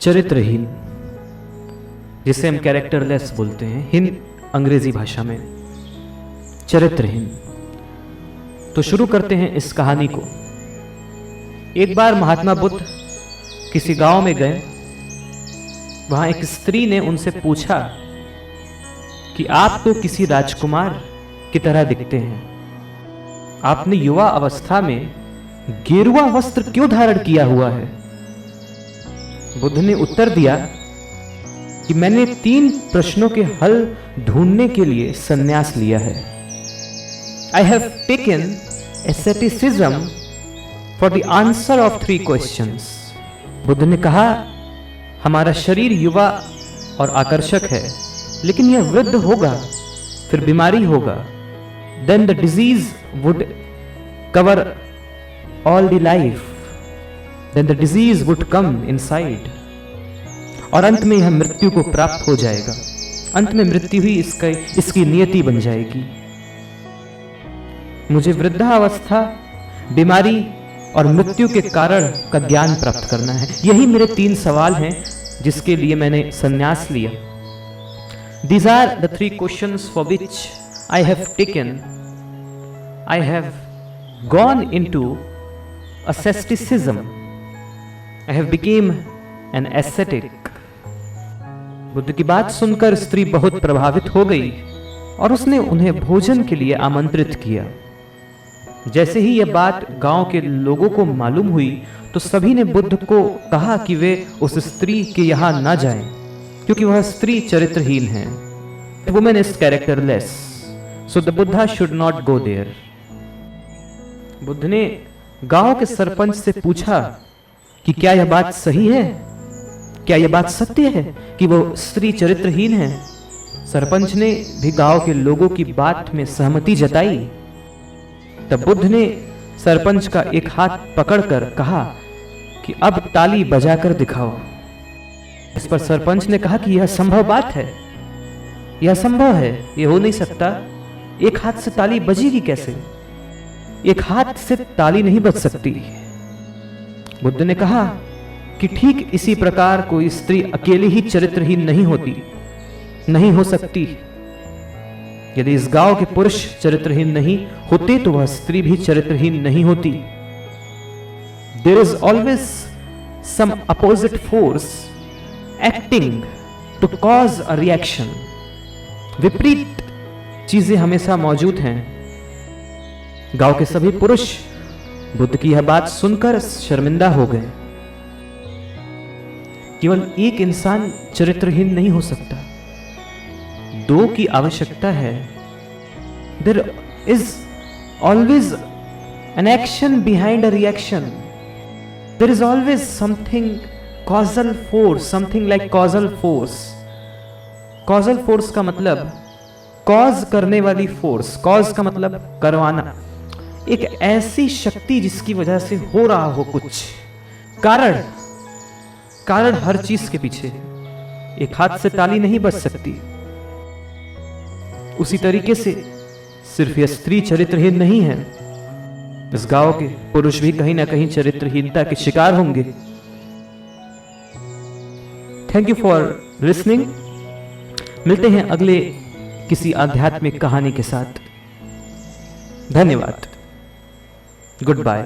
चरित्रहीन, जिसे हम कैरेक्टरलेस बोलते हैं हिंद अंग्रेजी भाषा में, चरित्रहीन। तो शुरू करते हैं इस कहानी को। एक बार महात्मा बुद्ध किसी गांव में गए। वहां एक स्त्री ने उनसे पूछा कि आप तो किसी राजकुमार की तरह दिखते हैं, आपने युवा अवस्था में गेरुआ वस्त्र क्यों धारण किया हुआ है? बुद्ध ने उत्तर दिया कि मैंने 3 प्रश्नों के हल ढूंढने के लिए संन्यास लिया है। I have taken asceticism for the answer of 3 questions. Buddha ने कहा, हमारा शरीर युवा और आकर्षक है, लेकिन यह वृद्ध होगा, फिर बीमारी होगा। Then the disease would cover all the life. Then the disease would come inside. और अंत में यह मृत्यु को प्राप्त हो जाएगा। अंत में मृत्यु ही इसकी नियति बन जाएगी। मुझे वृद्धावस्था, बीमारी और मृत्यु के कारण का ज्ञान प्राप्त करना है। यही मेरे 3 सवाल हैं जिसके लिए मैंने संन्यास लिया। These are the 3 questions for which I have gone into asceticism. I have become an ascetic. Buddha की बात सुनकर स्त्री बहुत प्रभावित हो गई और उसने उन्हें भोजन के लिए आमंत्रित किया। जैसे ही यह बात गांव के लोगों को मालूम हुई तो सभी ने बुद्ध को कहा कि वे उस स्त्री के यहां न जाएं, क्योंकि वह स्त्री चरित्रहीन है। The woman is characterless, so the Buddha should not go there. Buddha ने गांव के सरपंच से पूछा कि क्या यह बात सही है, क्या यह बात सत्य है कि वो स्त्री चरित्रहीन है? सरपंच ने भी गांव के लोगों की बात में सहमति जताई। तब बुद्ध ने सरपंच का एक हाथ पकड़कर कहा कि अब ताली बजाकर दिखाओ। इस पर सरपंच ने कहा कि यह संभव बात है, यह संभव है, यह हो नहीं सकता। एक हाथ से ताली बजेगी कैसे? एक हाथ से ताली नहीं बज सकती। बुद्ध ने कहा कि ठीक इसी प्रकार कोई स्त्री अकेली ही चरित्रहीन नहीं हो सकती। यदि इस गांव के पुरुष चरित्रहीन नहीं होते तो वह स्त्री भी चरित्रहीन नहीं होती। There is always some opposite force acting to cause a reaction. विपरीत चीजें हमेशा मौजूद हैं। गांव के सभी पुरुष बुद्ध की यह बात सुनकर शर्मिंदा हो गए। केवल एक इंसान चरित्रहीन नहीं हो सकता, 2 की आवश्यकता है। There is always an action behind a reaction. There is always something causal force, something like causal force. Causal force का मतलब cause करने वाली force, cause का मतलब करवाना। एक ऐसी शक्ति जिसकी वजह से हो रहा हो कुछ, कारण हर चीज के पीछे। एक हाथ से ताली नहीं बज सकती। उसी तरीके से सिर्फ यह स्त्री चरित्रहीन नहीं है, इस गांव के पुरुष भी कहीं ना कहीं चरित्रहीनता के शिकार होंगे। Thank you for listening. मिलते हैं अगले किसी आध्यात्मिक कहानी के साथ। धन्यवाद। Good bye.